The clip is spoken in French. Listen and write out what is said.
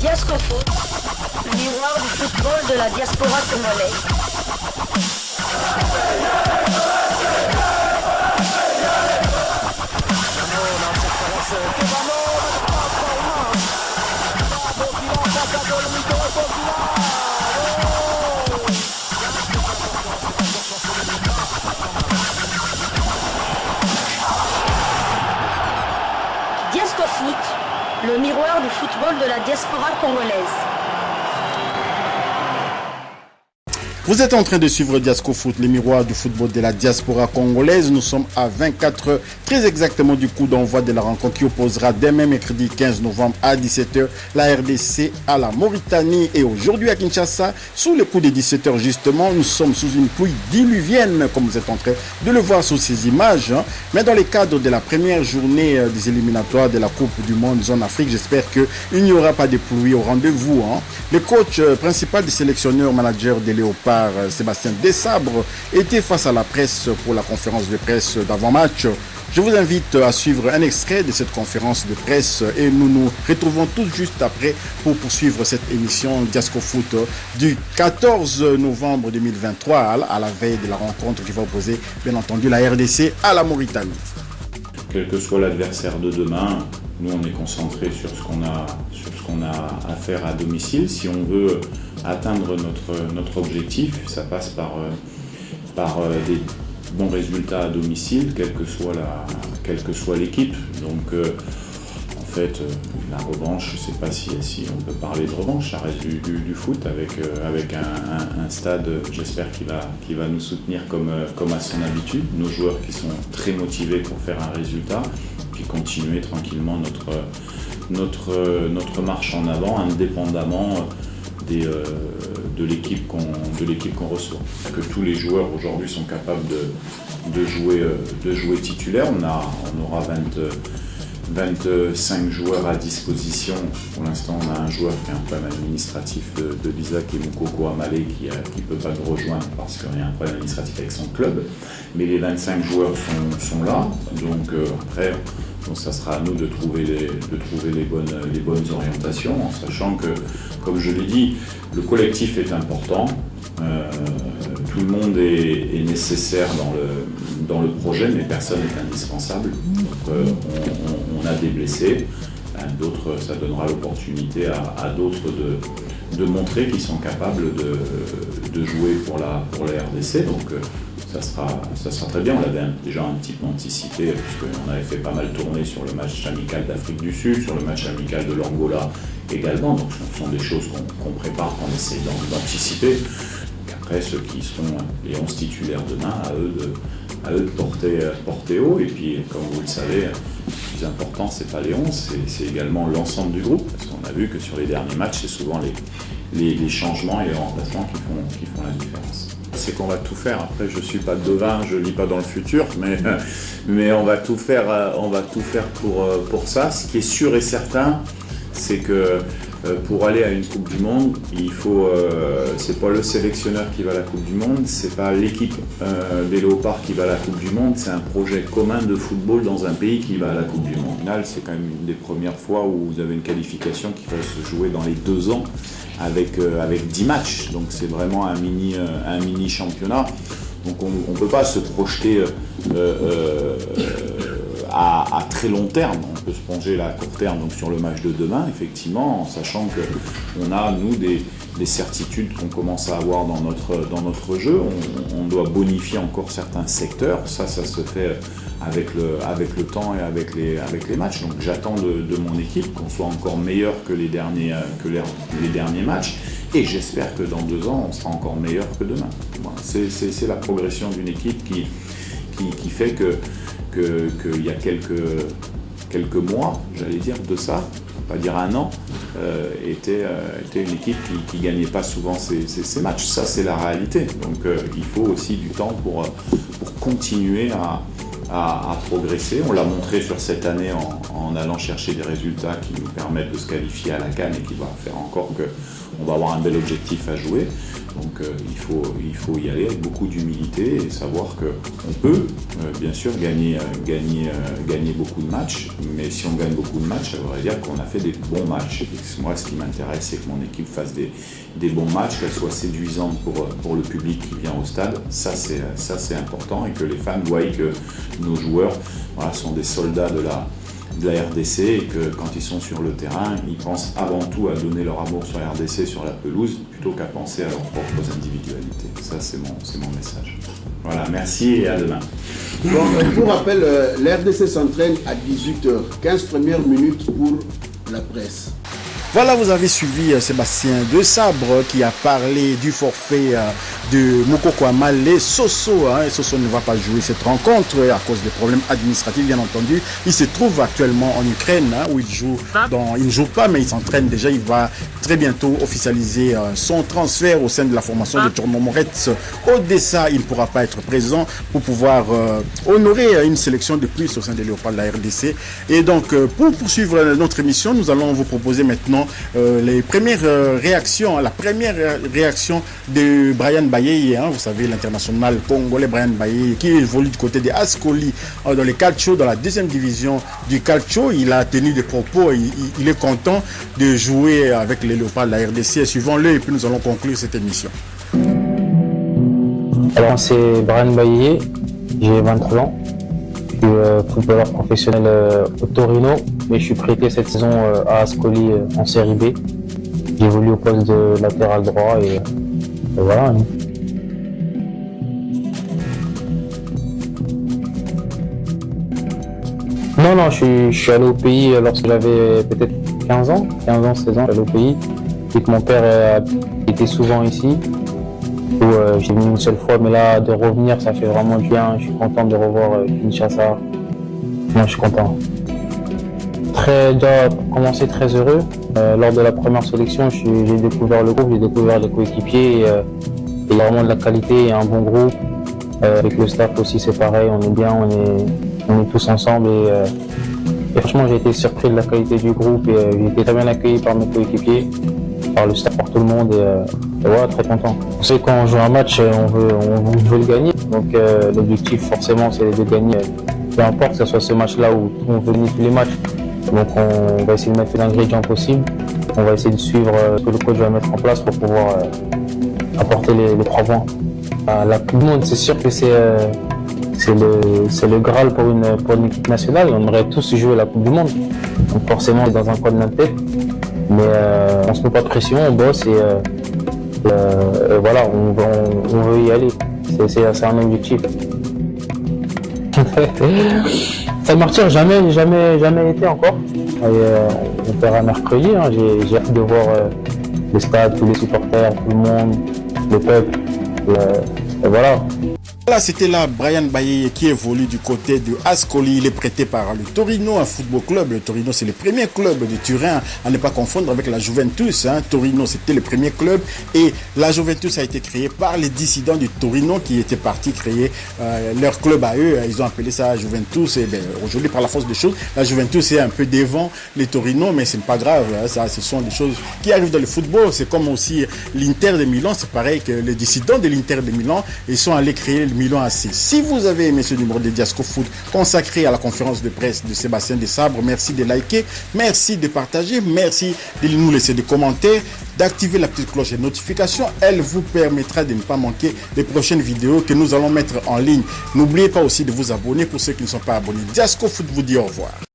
Diascofoot, le miroir du football de la diaspora congolaise. Diascofoot, le miroir du football de la diaspora congolaise. Vous êtes en train de suivre Diascofoot, les miroirs du football de la diaspora congolaise. Nous sommes à 24 heures, très exactement du coup d'envoi de la rencontre qui opposera demain mercredi 15 novembre à 17h la RDC à la Mauritanie. Et aujourd'hui à Kinshasa, sous le coup des 17h justement, nous sommes sous une pluie diluvienne, comme vous êtes en train de le voir sur ces images. Mais dans le cadre de la première journée des éliminatoires de la Coupe du Monde Zone Afrique, j'espère qu'il n'y aura pas de pluie au rendez-vous. Le coach principal du sélectionneur manager des Léopards, Sébastien Desabre, était face à la presse pour la conférence de presse d'avant-match. Je vous invite à suivre un extrait de cette conférence de presse et nous nous retrouvons tout juste après pour poursuivre cette émission Diascofoot du 14 novembre 2023 à la veille de la rencontre qui va opposer bien entendu la RDC à la Mauritanie. Quel que soit l'adversaire de demain, nous on est concentré sur ce qu'on a à faire à domicile. Si on veut atteindre notre objectif, ça passe par des bons résultats à domicile, quelle que soit l'équipe. Donc en fait, la revanche, je ne sais pas si on peut parler de revanche, ça reste du foot avec un stade, j'espère qu'il va nous soutenir comme à son habitude, nos joueurs qui sont très motivés pour faire un résultat, puis continuer tranquillement notre marche en avant, indépendamment de l'équipe qu'on reçoit. Que tous les joueurs aujourd'hui sont capables de jouer titulaire. On aura 25 joueurs à disposition. Pour l'instant, on a un joueur qui a un problème administratif de visa, qui est Moukoko Amale, qui ne peut pas nous rejoindre parce qu'il y a un problème administratif avec son club. Mais les 25 joueurs sont là. Donc après, ça sera à nous de trouver les bonnes orientations, en sachant que, comme je l'ai dit, le collectif est important. Tout le monde est nécessaire dans le projet, mais personne n'est indispensable. Donc, on a des blessés, d'autres, ça donnera l'opportunité à d'autres de montrer qu'ils sont capables de jouer pour la RDC. Donc, ça sera très bien. On l'avait déjà un petit peu anticipé, puisqu'on avait fait pas mal tourner sur le match amical d'Afrique du Sud, sur le match amical de l'Angola également. Donc ce sont des choses qu'on prépare, qu'on essaie d'anticiper. Et après, ceux qui seront les 11 titulaires demain, à eux de porter haut. Et puis, comme vous le savez, le plus important, c'est pas les 11, c'est également l'ensemble du groupe. Parce qu'on a vu que sur les derniers matchs, c'est souvent les changements et les remplacements qui font la différence. C'est qu'on va tout faire. Après, je suis pas devin, je lis pas dans le futur, mais on va tout faire pour ça. Ce qui est sûr et certain, c'est que pour aller à une Coupe du Monde, il faut. C'est pas le sélectionneur qui va à la Coupe du Monde, c'est pas l'équipe des Léopards qui va à la Coupe du Monde, c'est un projet commun de football dans un pays qui va à la Coupe du Monde. Au final, c'est quand même une des premières fois où vous avez une qualification qui va se jouer dans les 2 ans. Avec 10 matchs, donc c'est vraiment un mini championnat. Donc on ne peut pas se projeter à très long terme. On peut se plonger à court terme donc sur le match de demain, effectivement, en sachant qu'on a, nous, des certitudes qu'on commence à avoir dans notre jeu. On doit bonifier encore certains secteurs. Ça se fait avec le temps et avec les matchs. Donc j'attends de mon équipe qu'on soit encore meilleur que les derniers matchs. Et j'espère que dans 2 ans, on sera encore meilleur que demain. Voilà, c'est la progression d'une équipe qui fait qu'il y a quelques mois, j'allais dire, de ça, pas dire 1 an, était une équipe qui gagnait pas souvent ses matchs. Ça, c'est la réalité. Donc il faut aussi du temps pour continuer à progresser. On l'a montré sur cette année en allant chercher des résultats qui nous permettent de se qualifier à la CAN et qui va faire encore on va avoir un bel objectif à jouer. Donc il faut y aller avec beaucoup d'humilité et savoir qu'on peut bien sûr gagner beaucoup de matchs, mais si on gagne beaucoup de matchs, ça voudrait dire qu'on a fait des bons matchs. Et moi, ce qui m'intéresse, c'est que mon équipe fasse des bons matchs, qu'elle soit séduisante pour le public qui vient au stade. Ça c'est important, et que les fans voient que nos joueurs sont des soldats de la RDC, et que quand ils sont sur le terrain, ils pensent avant tout à donner leur amour sur la RDC, sur la pelouse, plutôt qu'à penser à leurs propres individualités. Ça, c'est mon message. Voilà, merci et à demain. Bon, pour rappel, la RDC s'entraîne à 18h, 15 premières minutes pour la presse. Voilà, vous avez suivi Sébastien De Sabre qui a parlé du forfait de Moukoko Amale. Soso ne va pas jouer cette rencontre à cause des problèmes administratifs, bien entendu. Il se trouve actuellement en Ukraine, où il ne joue pas, mais il s'entraîne déjà. Il va très bientôt officialiser son transfert au sein de la formation de Tournon Moretz Odessa. Il ne pourra pas être présent pour pouvoir honorer une sélection de plus au sein des Léopards de la RDC. Et donc, pour poursuivre notre émission, nous allons vous proposer maintenant les premières réactions, la première réaction de Brian Baye, vous savez, l'international congolais Brian Baye, qui évolue du côté des Ascoli dans les calcio, dans la deuxième division du calcio. Il a tenu des propos, il est content de jouer avec les Léopards de la RDC. Suivons-le et puis nous allons conclure cette émission. Alors, c'est Brian Baye, j'ai 23 ans. Je suis footballeur professionnel au Torino, mais je suis prêté cette saison à Ascoli en série B. J'évolue au poste de latéral droit et voilà. Non, je suis allé au pays lorsque j'avais peut-être 15 ans, 16 ans, je suis allé au pays. Et que mon père était souvent ici. J'ai venu une seule fois, mais là, de revenir, ça fait vraiment du bien. Je suis content de revoir Kinshasa. Moi, je suis content. Pour commencer, très heureux. Lors de la première sélection, j'ai découvert le groupe, j'ai découvert les coéquipiers. Et il y a vraiment de la qualité et un bon groupe. Avec le staff aussi, c'est pareil. On est bien, on est tous ensemble. Et franchement, j'ai été surpris de la qualité du groupe. Et j'ai été très bien accueilli par mes coéquipiers, par le staff, par tout le monde. Et voilà, très content. On sait quand on joue un match, on veut le gagner. Donc l'objectif forcément c'est de gagner. Peu importe que ce soit ce match-là ou on veut gagner tous les matchs. Donc on va essayer de mettre l'ingrédient possible. On va essayer de suivre ce que le coach va mettre en place pour pouvoir apporter les 3 points. La Coupe du Monde, c'est sûr que c'est le Graal pour une équipe nationale. On aimerait tous jouer la Coupe du Monde. Donc forcément on est dans un coin de notre tête. Mais on se met pas de pression, on bosse et voilà, on veut y aller. C'est un objectif. Saint-Martyr, jamais été encore. On verra mercredi. J'ai hâte de voir le stade, tous les supporters, tout le monde, le peuple. Et voilà. Là, c'était là Brian Baye qui évolue du côté de Ascoli. Il est prêté par le Torino, un football club. Le Torino, c'est le premier club de Turin, à ne pas confondre avec la Juventus. Torino, c'était le premier club. Et la Juventus a été créée par les dissidents du Torino qui étaient partis créer leur club à eux. Ils ont appelé ça Juventus. Et aujourd'hui, par la force des choses, la Juventus est un peu devant les Torino, mais c'est pas grave. Ça, ce sont des choses qui arrivent dans le football. C'est comme aussi l'Inter de Milan. C'est pareil que les dissidents de l'Inter de Milan, ils sont allés créer le Milan AC. Si vous avez aimé ce numéro de Diasco Foot consacré à la conférence de presse de Sébastien De Sabre, merci de liker, merci de partager, merci de nous laisser des commentaires, d'activer la petite cloche de notification. Elle vous permettra de ne pas manquer les prochaines vidéos que nous allons mettre en ligne. N'oubliez pas aussi de vous abonner pour ceux qui ne sont pas abonnés. Diasco Foot vous dit au revoir.